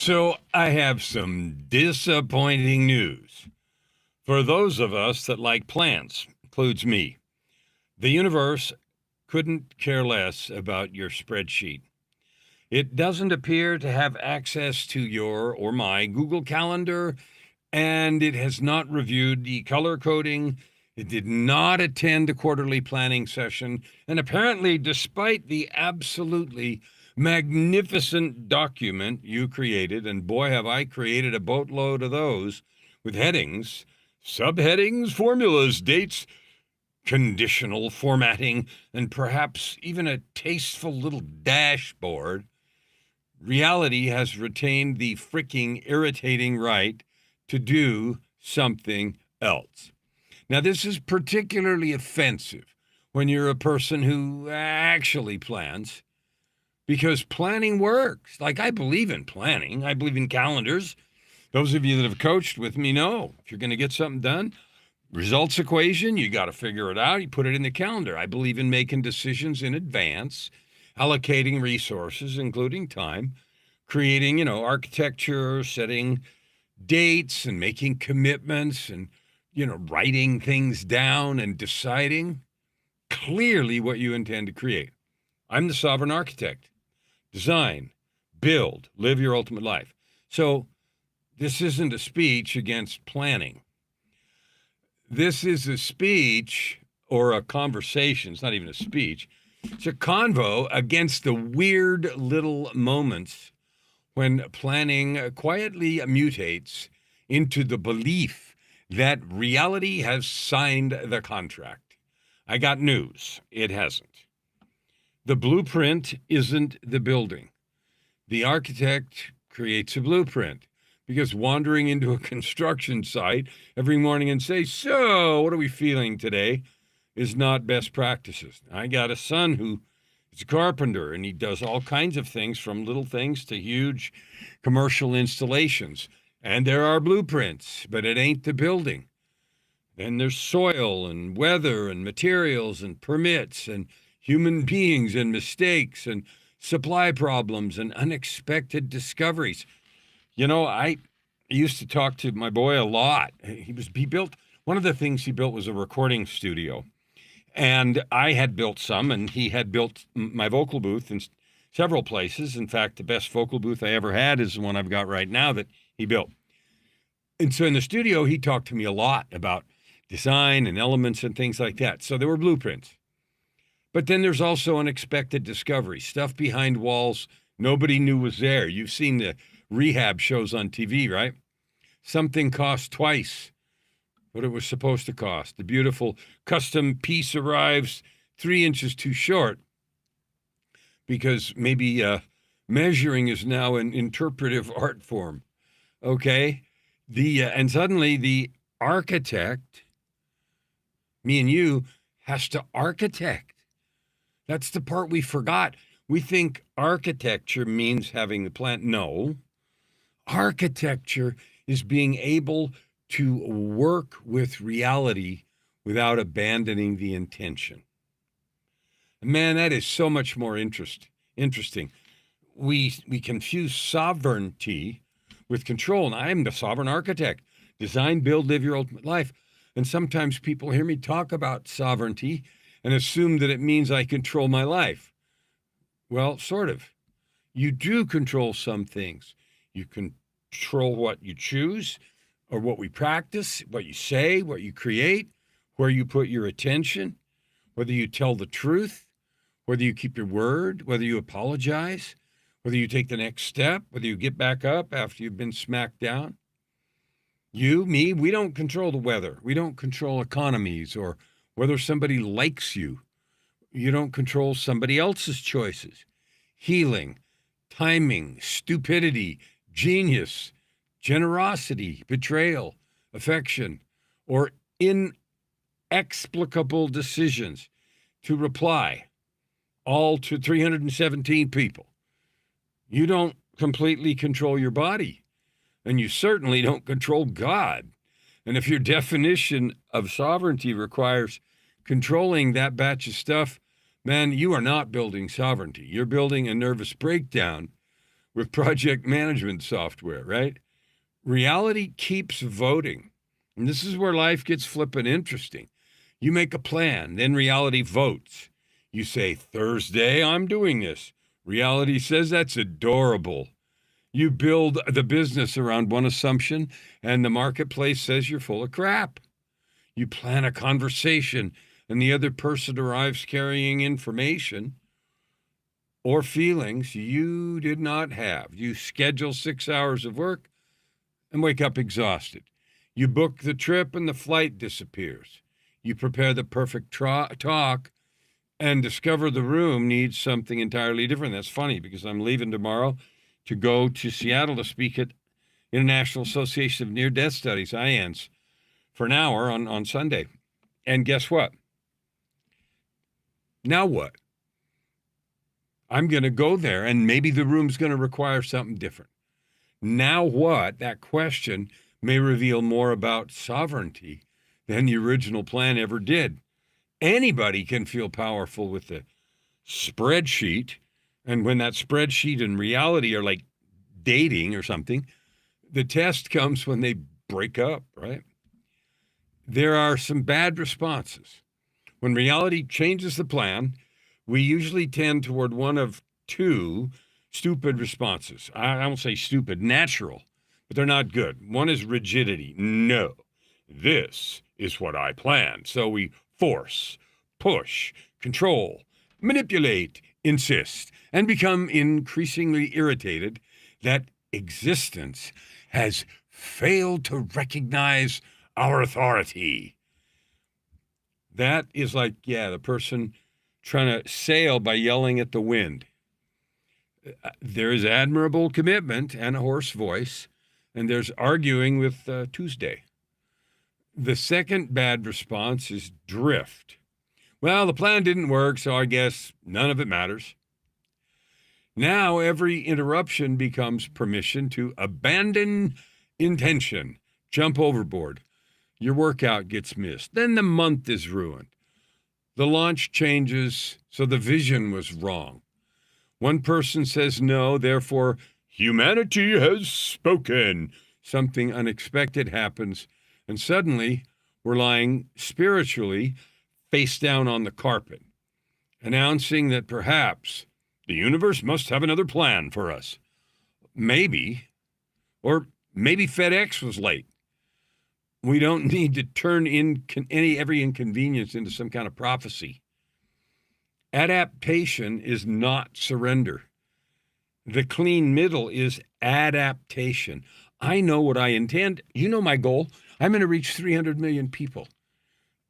So I have some disappointing news. For those of us that like plants, includes me, the universe couldn't care less about your spreadsheet. It doesn't appear to have access to your or my Google Calendar, and it has not reviewed the color coding. It did not attend a quarterly planning session. And apparently, despite the absolutely magnificent document you created, and boy, have I created a boatload of those with headings, subheadings, formulas, dates, conditional formatting, and perhaps even a tasteful little dashboard, reality has retained the freaking irritating right to do something else. Now, this is particularly offensive when you're a person who actually plans, because planning works. Like, I believe in planning, I believe in calendars. Those of you that have coached with me know if you're going to get something done, results equation, you got to figure it out. You put it in the calendar. I believe in making decisions in advance, allocating resources, including time, creating, architecture, setting dates and making commitments and, writing things down and deciding clearly what you intend to create. I'm the sovereign architect. Design, build, live your ultimate life. So this isn't a speech against planning. This is a speech or a conversation. It's not even a speech. It's a convo against the weird little moments when planning quietly mutates into the belief that reality has signed the contract. I got news. It hasn't. The blueprint isn't the building. The architect creates a blueprint, because wandering into a construction site every morning and say, "So, what are we feeling today?" is not best practices. I got a son who is a carpenter, and he does all kinds of things, from little things to huge commercial installations. And there are blueprints, but it ain't the building. Then there's soil and weather and materials and permits and human beings and mistakes and supply problems and unexpected discoveries. I used to talk to my boy a lot. He built, one of the things he built was a recording studio. And I had built some, and he had built my vocal booth in several places. In fact, the best vocal booth I ever had is the one I've got right now that he built. And so in the studio, he talked to me a lot about design and elements and things like that. So there were blueprints. But then there's also unexpected discovery, stuff behind walls nobody knew was there. You've seen the rehab shows on TV, right? Something cost twice what it was supposed to cost. The beautiful custom piece arrives 3 inches too short because maybe measuring is now an interpretive art form. Okay? And suddenly the architect, me and you, has to architect. That's the part we forgot. We think architecture means having the plan. No. Architecture is being able to work with reality without abandoning the intention. Man, that is so much more interesting. We confuse sovereignty with control. And I'm the sovereign architect. Design, build, live your ultimate life. And sometimes people hear me talk about sovereignty and assume that it means I control my life. Well, sort of. You do control some things. You control what you choose or what we practice, what you say, what you create, where you put your attention, whether you tell the truth, whether you keep your word, whether you apologize, whether you take the next step, whether you get back up after you've been smacked down. You, me, we don't control the weather. We don't control economies or whether somebody likes you. You don't control somebody else's choices. Healing, timing, stupidity, genius, generosity, betrayal, affection, or inexplicable decisions to reply all to 317 people. You don't completely control your body, and you certainly don't control God. And if your definition of sovereignty requires controlling that batch of stuff, man, you are not building sovereignty. You're building a nervous breakdown with project management software, right? Reality keeps voting. And this is where life gets flippin' interesting. You make a plan, then reality votes. You say, Thursday, I'm doing this. Reality says that's adorable. You build the business around one assumption, and the marketplace says you're full of crap. You plan a conversation, and the other person arrives carrying information or feelings you did not have. You schedule 6 hours of work and wake up exhausted. You book the trip, and the flight disappears. You prepare the perfect talk and discover the room needs something entirely different. That's funny because I'm leaving tomorrow to go to Seattle to speak at International Association of Near-Death Studies, IANS, for an hour on Sunday. And guess what? Now what? I'm going to go there, and maybe the room's going to require something different. Now what? That question may reveal more about sovereignty than the original plan ever did. Anybody can feel powerful with the spreadsheet, and when that spreadsheet and reality are like dating or something, the test comes when they break up, right? There are some bad responses. When reality changes the plan, we usually tend toward one of two stupid responses. I won't say stupid, natural, but they're not good. One is rigidity. No, this is what I planned. So we force, push, control, manipulate, insist, and become increasingly irritated that existence has failed to recognize our authority. That is like, the person trying to sail by yelling at the wind. There is admirable commitment and a hoarse voice, and there's arguing with Tuesday. The second bad response is drift. Well, the plan didn't work, so I guess none of it matters. Now every interruption becomes permission to abandon intention, jump overboard. Your workout gets missed. Then the month is ruined. The launch changes, so the vision was wrong. One person says no, therefore, humanity has spoken. Something unexpected happens, and suddenly we're lying spiritually face down on the carpet, announcing that perhaps the universe must have another plan for us. Maybe, or maybe FedEx was late. We don't need to turn every inconvenience into some kind of prophecy. Adaptation is not surrender. The clean middle is adaptation. I know what I intend. You know my goal. I'm going to reach 300 million people.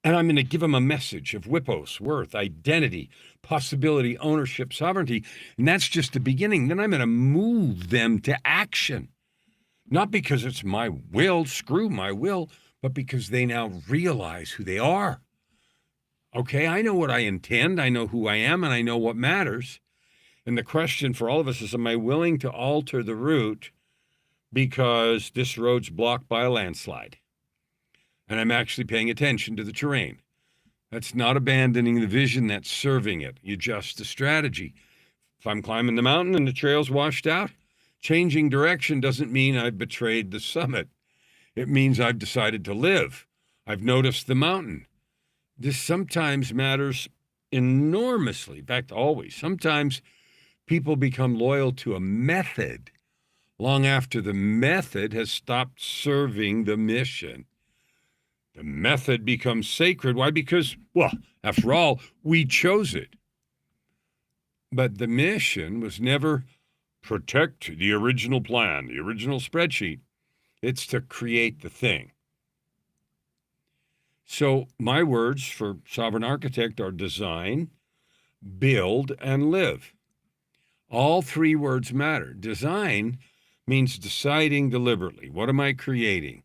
And I'm going to give them a message of Wippos, worth, identity, possibility, ownership, sovereignty. And that's just the beginning. Then I'm going to move them to action. Not because it's my will, screw my will, but because they now realize who they are. Okay, I know what I intend, I know who I am, and I know what matters. And the question for all of us is, am I willing to alter the route because this road's blocked by a landslide? And I'm actually paying attention to the terrain. That's not abandoning the vision, that's serving it. You adjust the strategy. If I'm climbing the mountain and the trail's washed out, changing direction doesn't mean I've betrayed the summit. It means I've decided to live. I've noticed the mountain. This sometimes matters enormously. In fact, always. Sometimes people become loyal to a method long after the method has stopped serving the mission. The method becomes sacred. Why? Because, after all, we chose it. But the mission was never protect the original plan, the original spreadsheet. It's to create the thing. So my words for Sovereign Architect are design, build, and live. All three words matter. Design means deciding deliberately. What am I creating?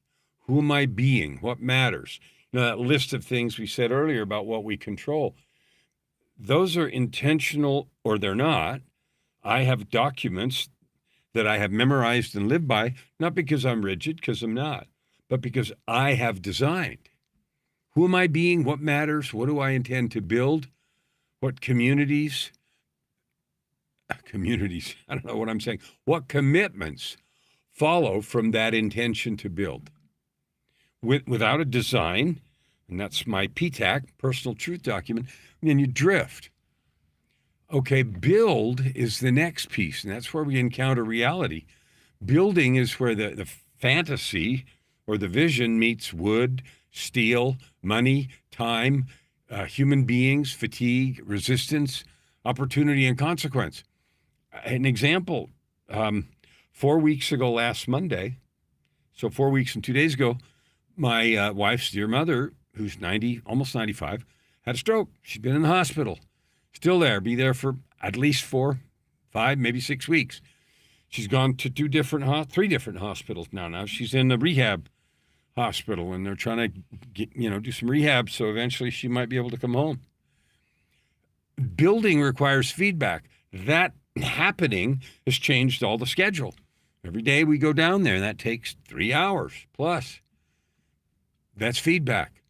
Who am I being? What matters? That list of things we said earlier about what we control. Those are intentional or they're not. I have documents that I have memorized and lived by, not because I'm rigid, because I'm not, but because I have designed. Who am I being? What matters? What do I intend to build? What communities communities, I don't know what I'm saying, what commitments follow from that intention to build? Without a design, and that's my PTAC, personal truth document, then you drift. Okay, build is the next piece, and that's where we encounter reality. Building is where the fantasy or the vision meets wood, steel, money, time, human beings, fatigue, resistance, opportunity, and consequence. An example, 4 weeks ago last Monday, so 4 weeks and 2 days ago, my wife's dear mother, who's 90, almost 95, had a stroke. She's been in the hospital. Still there, be there for at least 4, 5, maybe 6 weeks. She's gone to three different hospitals now. Now she's in the rehab hospital, and they're trying to do some rehab, so eventually she might be able to come home. Building requires feedback. That happening has changed all the schedule. Every day we go down there, and that takes 3 hours plus. That's feedback.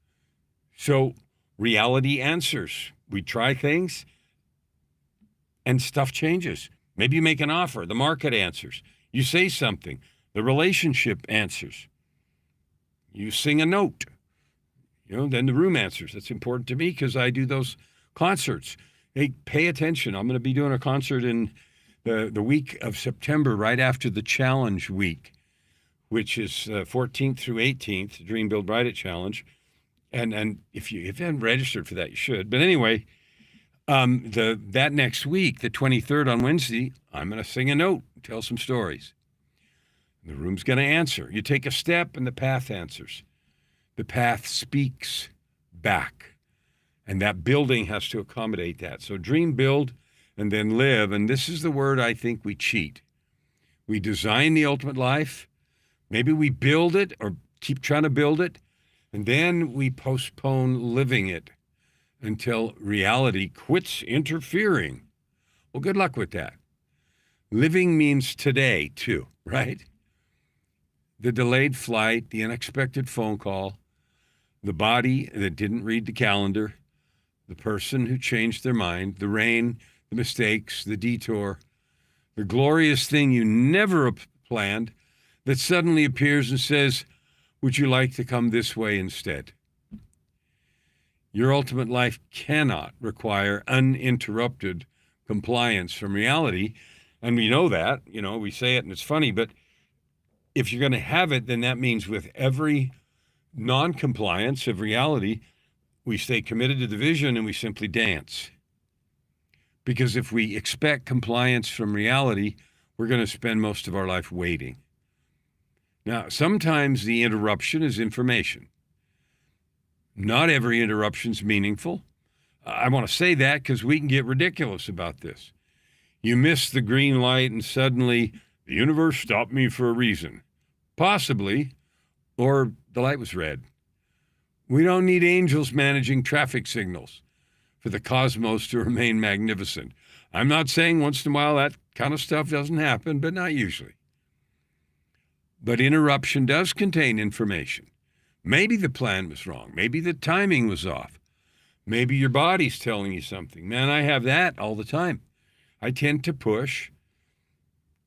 So reality answers. We try things, and stuff changes. Maybe you make an offer, the market answers. You say something, the relationship answers. You sing a note, then the room answers. That's important to me because I do those concerts. Hey, pay attention. I'm going to be doing a concert in the week of September, right after the Challenge Week, which is 14th through 18th, Dream Build Write It Challenge. And if you haven't registered for that, you should. But anyway, that next week, the 23rd on Wednesday, I'm going to sing a note, tell some stories. The room's going to answer. You take a step and the path answers. The path speaks back. And that building has to accommodate that. So dream, build, and then live. And this is the word I think we cheat. We design the ultimate life. Maybe we build it or keep trying to build it. And then we postpone living it until reality quits interfering. Well, good luck with that. Living means today, too, right? The delayed flight, the unexpected phone call, the body that didn't read the calendar, the person who changed their mind, the rain, the mistakes, the detour, the glorious thing you never planned that suddenly appears and says, would you like to come this way instead? Your ultimate life cannot require uninterrupted compliance from reality. And we know that, we say it and it's funny, but if you're going to have it, then that means with every non-compliance of reality, we stay committed to the vision and we simply dance. Because if we expect compliance from reality, we're going to spend most of our life waiting. Now, sometimes the interruption is information. Not every interruption is meaningful. I want to say that because we can get ridiculous about this. You miss the green light and suddenly the universe stopped me for a reason. Possibly, or the light was red. We don't need angels managing traffic signals for the cosmos to remain magnificent. I'm not saying once in a while that kind of stuff doesn't happen, but not usually. But interruption does contain information. Maybe the plan was wrong. Maybe the timing was off. Maybe your body's telling you something. Man, I have that all the time. I tend to push,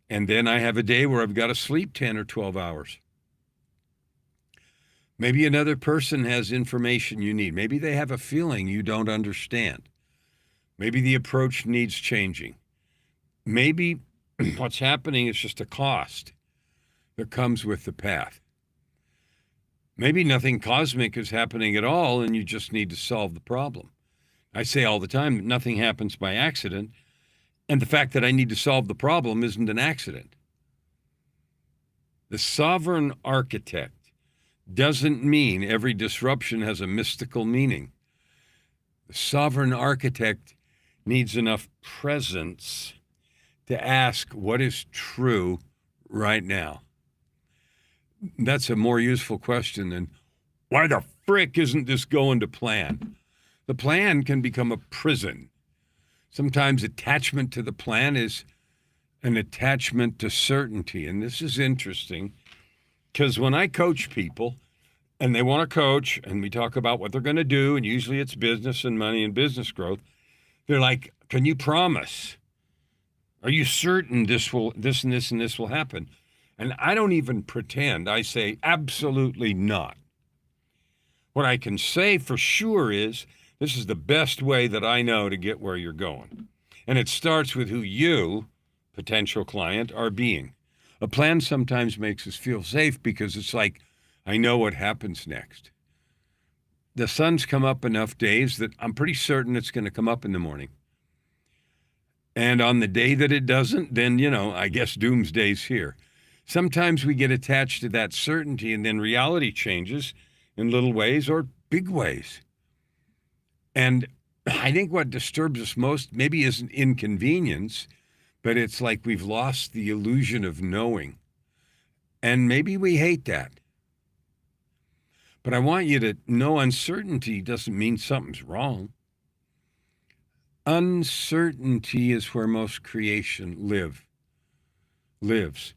and then I have a day where I've got to sleep 10 or 12 hours. Maybe another person has information you need. Maybe they have a feeling you don't understand. Maybe the approach needs changing. Maybe what's happening is just a cost that comes with the path. Maybe nothing cosmic is happening at all and you just need to solve the problem. I say all the time that nothing happens by accident, and the fact that I need to solve the problem isn't an accident. The sovereign architect doesn't mean every disruption has a mystical meaning. The sovereign architect needs enough presence to ask what is true right now. That's a more useful question than, why the frick isn't this going to plan? The plan can become a prison. Sometimes attachment to the plan is an attachment to certainty. And this is interesting because when I coach people and they want to coach and we talk about what they're going to do, and usually it's business and money and business growth, they're like, can you promise? Are you certain this and this and this will happen? And I don't even pretend. I say absolutely not. What I can say for sure is this is the best way that I know to get where you're going. And it starts with who you, potential client, are being. A plan sometimes makes us feel safe because it's like, I know what happens next. The sun's come up enough days that I'm pretty certain it's going to come up in the morning. And on the day that it doesn't, then, I guess doomsday's here. Sometimes we get attached to that certainty and then reality changes in little ways or big ways. And I think what disturbs us most maybe isn't inconvenience, but it's like we've lost the illusion of knowing. And maybe we hate that. But I want you to know uncertainty doesn't mean something's wrong. Uncertainty is where most creation lives.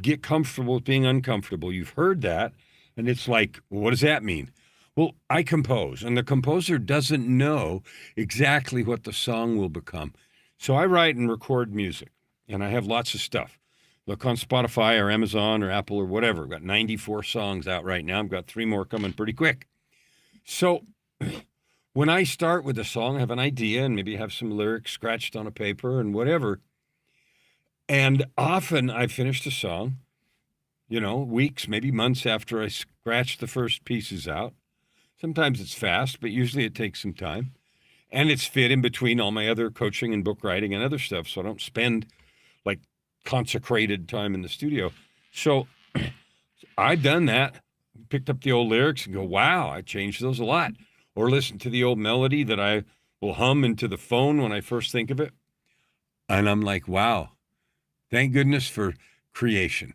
Get comfortable with being uncomfortable. You've heard that. And it's like, well, what does that mean? Well, I compose, and the composer doesn't know exactly what the song will become. So I write and record music, and I have lots of stuff. Look on Spotify or Amazon or Apple or whatever. I've got 94 songs out right now. I've got 3 more coming pretty quick. So when I start with a song, I have an idea and maybe have some lyrics scratched on a paper and whatever. And often I finish the song, weeks, maybe months after I scratch the first pieces out. Sometimes it's fast, but usually it takes some time. And it's fit in between all my other coaching and book writing and other stuff, so I don't spend like consecrated time in the studio. So I've done that, picked up the old lyrics and go, wow, I changed those a lot. Or listen to the old melody that I will hum into the phone when I first think of it. And I'm like, wow, thank goodness for creation.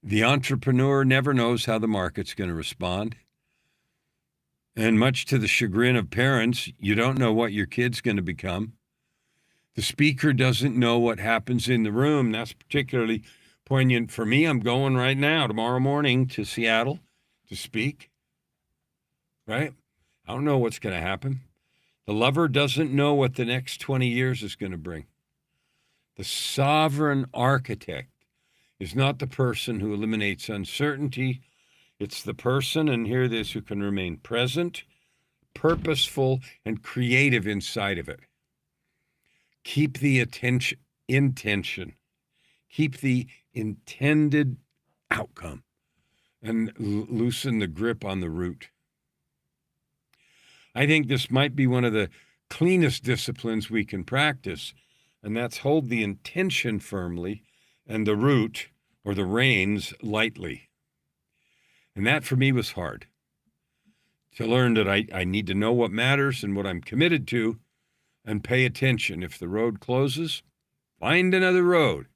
The entrepreneur never knows how the market's going to respond. And much to the chagrin of parents, you don't know what your kid's going to become. The speaker doesn't know what happens in the room. That's particularly poignant for me. I'm going right now, tomorrow morning, to Seattle to speak. Right? I don't know what's going to happen. The lover doesn't know what the next 20 years is going to bring. The sovereign architect is not the person who eliminates uncertainty. It's the person, and hear this, who can remain present, purposeful, and creative inside of it. Keep the intention. Keep the intended outcome, and loosen the grip on the root. I think this might be one of the cleanest disciplines we can practice, and that's hold the intention firmly and the root or the reins lightly. And that for me was hard, to learn that I need to know what matters and what I'm committed to and pay attention. If the road closes, find another road.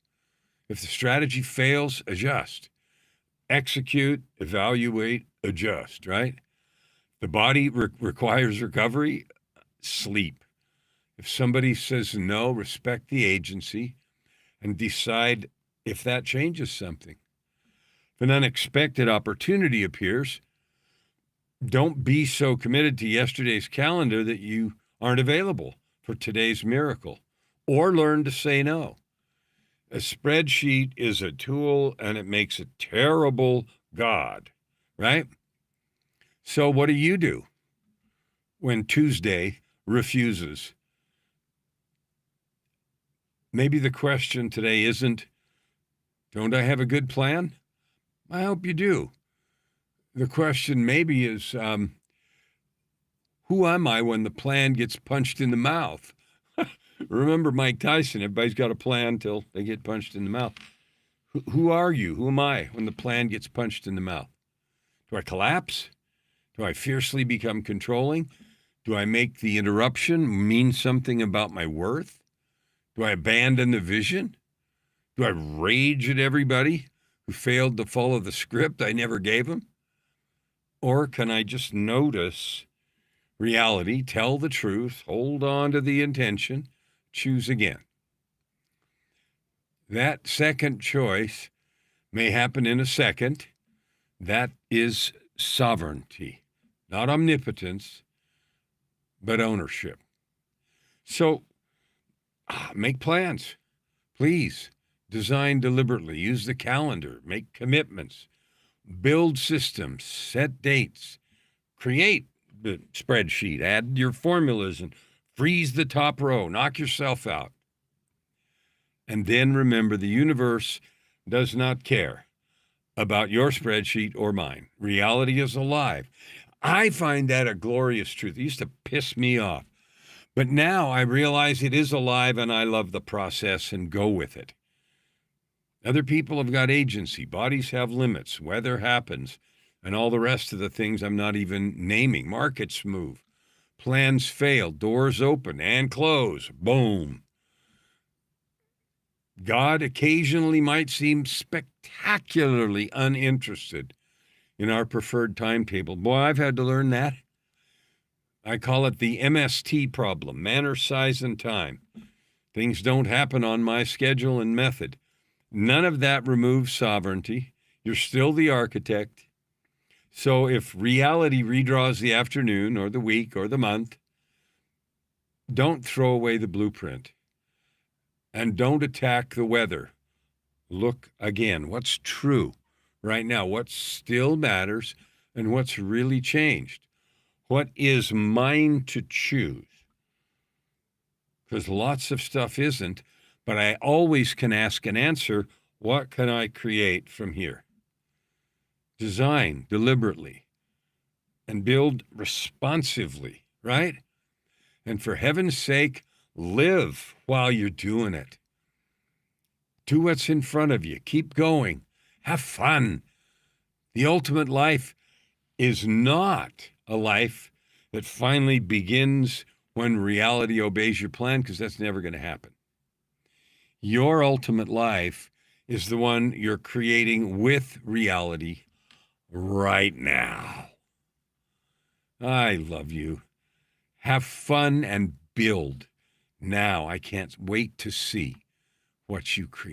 If the strategy fails, adjust. Execute, evaluate, adjust, right? The body requires recovery, sleep. If somebody says no, respect the agency and decide if that changes something. If an unexpected opportunity appears, don't be so committed to yesterday's calendar that you aren't available for today's miracle, or learn to say no. A spreadsheet is a tool and it makes a terrible God, right? So what do when Tuesday refuses? Maybe the question today isn't, don't I have a good plan? I hope you do. The question maybe is, who am I when the plan gets punched in the mouth? Remember Mike Tyson, everybody's got a plan till they get punched in the mouth. Who are you? Who am I when the plan gets punched in the mouth? Do I collapse? Do I fiercely become controlling? Do I make the interruption mean something about my worth? Do I abandon the vision? Do I rage at everybody who failed to follow the script I never gave them? Or can I just notice reality, tell the truth, hold on to the intention, choose again? That second choice may happen in a second. That is sovereignty, not omnipotence, but ownership. So make plans. Please design deliberately, use the calendar, make commitments, build systems, set dates, create the spreadsheet, add your formulas and freeze the top row, knock yourself out. And then remember, the universe does not care about your spreadsheet or mine. Reality is alive. I find that a glorious truth. It used to piss me off. But now I realize it is alive and I love the process and go with it. Other people have got agency. Bodies have limits. Weather happens. And all the rest of the things I'm not even naming. Markets move. Plans fail. Doors open and close. Boom. God occasionally might seem spectacularly uninterested in our preferred timetable. Boy, I've had to learn that. I call it the MST problem, manner, size, and time. Things don't happen on my schedule and method. None of that removes sovereignty. You're still the architect. So if reality redraws the afternoon or the week or the month, don't throw away the blueprint. And don't attack the weather. Look again, what's true right now, what still matters, and what's really changed. What is mine to choose? Because lots of stuff isn't, but I always can ask and answer, what can I create from here? Design deliberately and build responsively, right? And for heaven's sake, live while you're doing it. Do what's in front of you. Keep going. Have fun. The ultimate life is not a life that finally begins when reality obeys your plan, because that's never going to happen. Your ultimate life is the one you're creating with reality right now. I love you. Have fun and build. Now I can't wait to see what you create.